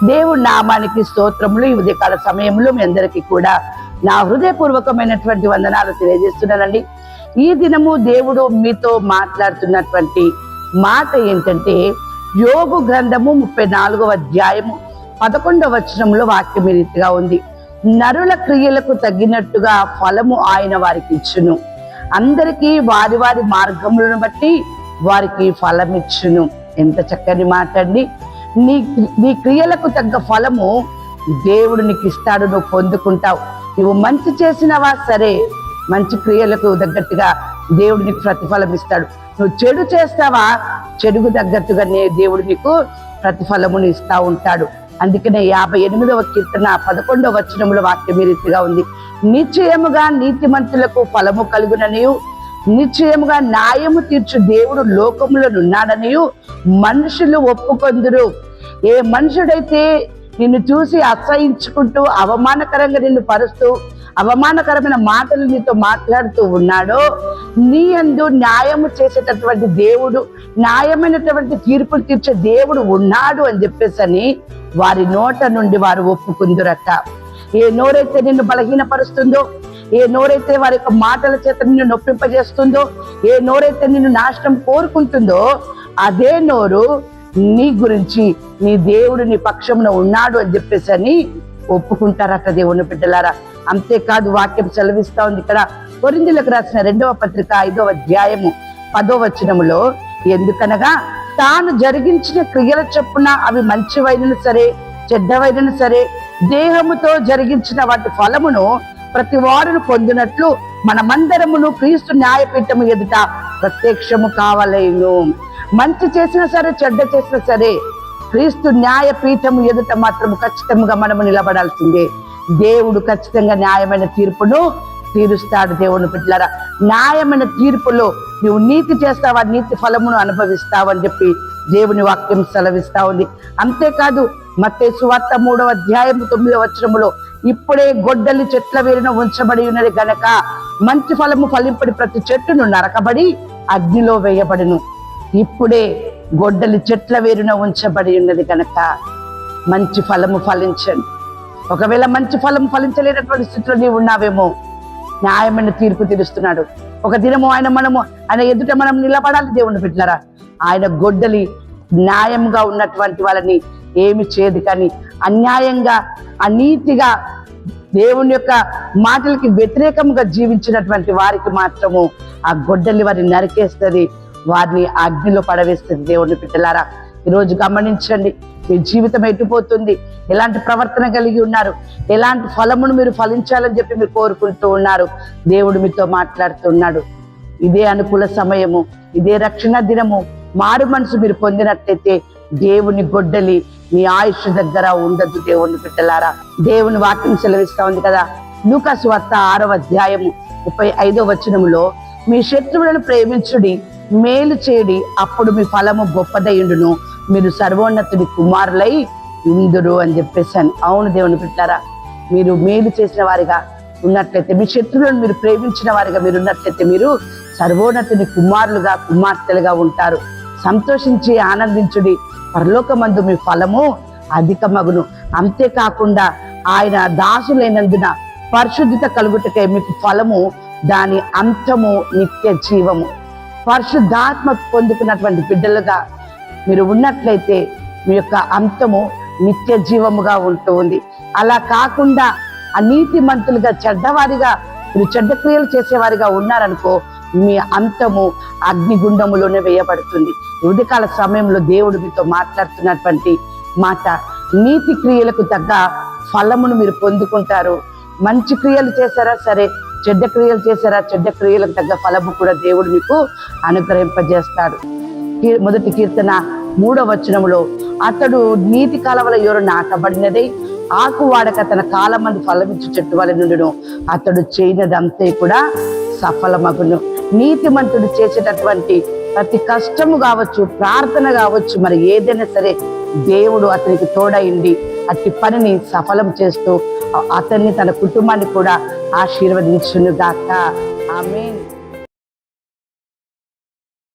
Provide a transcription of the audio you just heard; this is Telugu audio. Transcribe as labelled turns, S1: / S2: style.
S1: దేవుడి నామానికి స్తోత్రములు. ఈ ఉదయకాల సమయంలో మీ అందరికీ కూడా నా హృదయపూర్వకమైనటువంటి వందనాలు తెలియజేస్తున్నానండి. ఈ దినము దేవుడు మీతో మాట్లాడుతున్నటువంటి మాట ఏంటంటే, యోబు గ్రంథము 34వ అధ్యాయము 11వ వచనంలో వాక్యం ఈ రీతిగా ఉంది. నరుల క్రియలకు తగినట్టుగా ఫలము ఆయన వారికి ఇచ్చును, అందరికీ వారి వారి మార్గములను బట్టి వారికి ఫలమిచ్చును. ఎంత చక్కని మాట అండి. నీ క్రియలకు తగ్గ ఫలము దేవుడు నీకు ఇస్తాడు, నువ్వు పొందుకుంటావు. నువ్వు మంచి చేసినవా సరే, మంచి క్రియలకు తగ్గట్టుగా దేవుడు నీకు ప్రతిఫలం ఇస్తాడు. నువ్వు చెడు చేస్తావా, చెడుకు తగ్గట్టుగానే దేవుడు నీకు ప్రతిఫలమును ఇస్తా ఉంటాడు. అందుకనే 58వ కీర్తన 11వ వచనంలో వాక్యం ఈ రీతిగా ఉంది. నిశ్చయముగా నీతిమంతులకు ఫలము కలుగుననియు, నిశ్చయముగా న్యాయము తీర్చు దేవుడు లోకములో ఉన్నాడనియు మనుషులు ఒప్పుకొందురు. ఏ మనుషుడైతే నిన్ను చూసి అసహించుకుంటూ అవమానకరంగా నిన్ను పరుస్తూ అవమానకరమైన మాటలు నీతో మాట్లాడుతూ ఉన్నాడో, నీ యందు న్యాయము చేసేటటువంటి దేవుడు, న్యాయమైనటువంటి తీర్పులు తీర్చే దేవుడు ఉన్నాడు అని చెప్పేసని వారి నోట నుండి వారు ఒప్పుకుందురట. ఏ నోరైతే నిన్ను బలహీనపరుస్తుందో, ఏ నోరైతే వారి యొక్క మాటల చేత నిన్ను నొప్పింపజేస్తుందో, ఏ నోరైతే నిన్ను నాశనం కోరుకుంటుందో, అదే నోరు నీ గురించి నీ దేవుడు నీ పక్షమున ఉన్నాడు అని చెప్పేసి అని ఒప్పుకుంటారట దేవుని బిడ్డలారా. అంతేకాదు వాక్యం సెలవిస్తా ఉంది ఇక్కడ కొరింథీయులకు రాసిన 2వ పత్రిక 5వ అధ్యాయము 10వ వచనములో, ఎందుకనగా తాను జరిగించిన క్రియల చొప్పున అవి మంచివైనను సరే చెడ్డవైనను సరే దేహముతో జరిగించిన వాటి ఫలమును ప్రతి వారును పొందినట్లు మనమందరమును క్రీస్తు న్యాయపీఠము ఎదుట ప్రత్యక్షము కావలేను. మంచి చేసినా సరే చెడ్డ చేసినా సరే క్రీస్తు న్యాయపీఠము ఎదుట మాత్రం ఖచ్చితంగా మనము నిలబడాల్సిందే. దేవుడు ఖచ్చితంగా న్యాయమైన తీర్పును తీరుస్తాడు. దేవుని బిడ్డలారా, న్యాయమైన తీర్పులో నువ్వు నీతి చేస్తావా, నీతి ఫలమును అనుభవిస్తావని చెప్పి దేవుని వాక్యం సెలవిస్తా ఉంది. అంతేకాదు మత్తయి సువార్త 3వ అధ్యాయం 9వ వచనములో, ఇప్పుడే గొడ్డలి చెట్ల వేరున ఉంచబడి ఉన్నది గనక మంచి ఫలము ఫలింపడి ప్రతి చెట్టును నరకబడి అగ్నిలో వేయబడును. ఇప్పుడే గొడ్డలి చెట్ల వేరున ఉంచబడి ఉన్నది కనుక మంచి ఫలము ఫలించండి. ఒకవేళ మంచి ఫలము ఫలించలేనటువంటి స్థితిలో నీవు ఉన్నావేమో, న్యాయమైన తీర్పు తీరుస్తున్నాడు. ఒక దినము ఆయన ఎదుట మనం నిలబడాలి. దేవుని బిడ్డలారా, ఆయన గొడ్డలి న్యాయంగా ఉన్నటువంటి వాళ్ళని ఏమి చేయదు, కానీ అన్యాయంగా అనీతిగా దేవుని యొక్క మాటలకి వ్యతిరేకంగా జీవించినటువంటి వారికి మాత్రము ఆ గొడ్డలి వారిని నరికేస్తుంది, వారిని అగ్నిలో పడవేస్తుంది. దేవుని బిడ్డలారా, ఈరోజు గమనించండి, మీ జీవితం ఎటుపోతుంది, ఎలాంటి ప్రవర్తన కలిగి ఉన్నారు, ఎలాంటి ఫలమును మీరు ఫలించాలని చెప్పి మీరు కోరుకుంటూ ఉన్నారు. దేవుడు మీతో మాట్లాడుతున్నాడు. ఇదే అనుకూల సమయము, ఇదే రక్షణ దినము. మారు మనసు మీరు పొందినట్లయితే దేవుని గొడ్డలి మీ ఆయుష్ దగ్గర ఉండదు. దేవుని బిడ్డలారా, దేవుని వాక్యం సెలవిస్తా ఉంది కదా, లూకా సువార్త 6వ అధ్యాయము 35వ వచనములో, మీ శత్రువులను ప్రేమించుడి, మేలు చేయడి, అప్పుడు మీ ఫలము గొప్పదయుండును, మీరు సర్వోన్నతుడి కుమారులై ఉందురు అని చెప్పేసాను. అవును దేవుని బిడ్డలారా, మీరు మేలు చేసిన వారిగా ఉన్నట్లయితే, మీ శత్రువులను మీరు ప్రేమించిన వారిగా మీరు ఉన్నట్లయితే మీరు సర్వోన్నతుని కుమారులుగా కుమార్తెలుగా ఉంటారు. సంతోషించి ఆనందించుడి, పరలోకమందు మీ ఫలము అధికమగును. అంతేకాకుండా ఆయన దాసులైనందున పరిశుద్ధత కలుగుటకై మీకు ఫలము, దాని అంతము నిత్య జీవము. పరిశుద్ధాత్మ పొందుకున్నటువంటి బిడ్డలుగా మీరు ఉన్నట్లయితే మీ యొక్క అంతము నిత్య జీవముగా ఉంటుంది. అలా కాకుండా అనీతిమంతులుగా చెడ్డవారిగా మీరు చెడ్డ క్రియలు చేసేవారిగా ఉన్నారనుకో, మీ అంతము అగ్నిగుండములోనే వేయబడుతుంది. ఉదయకాల సమయంలో దేవుడు మీతో మాట్లాడుతున్నటువంటి మాట, నీతి క్రియలకు తగ్గ ఫలమును మీరు పొందుకుంటారు. మంచి క్రియలు చేశారా సరే, చెడ్డ క్రియలు చేశారా, చెడ్డ క్రియలకు తగ్గ ఫలము కూడా దేవుడు మీకు అనుగ్రహింపజేస్తాడు. మొదటి కీర్తన 3వ వచనములో, అతడు నీతి కాలవల యోరు నాటబడినదై ఆకు వాడక తన కాలమందు ఫలమిచ్చు చెట్టు వలె నుండును, అతడు చేయనదంతే కూడా సఫలమగును. నీతిమంతుడు చేసేటటువంటి ప్రతి కష్టము కావచ్చు, ప్రార్థన కావచ్చు, మరి ఏదైనా సరే దేవుడు అతనికి తోడైండి అట్టి పనిని సఫలం చేస్తూ అతన్ని తన కుటుంబాన్ని కూడా ఆశీర్వదించును గాక. ఆమేన్.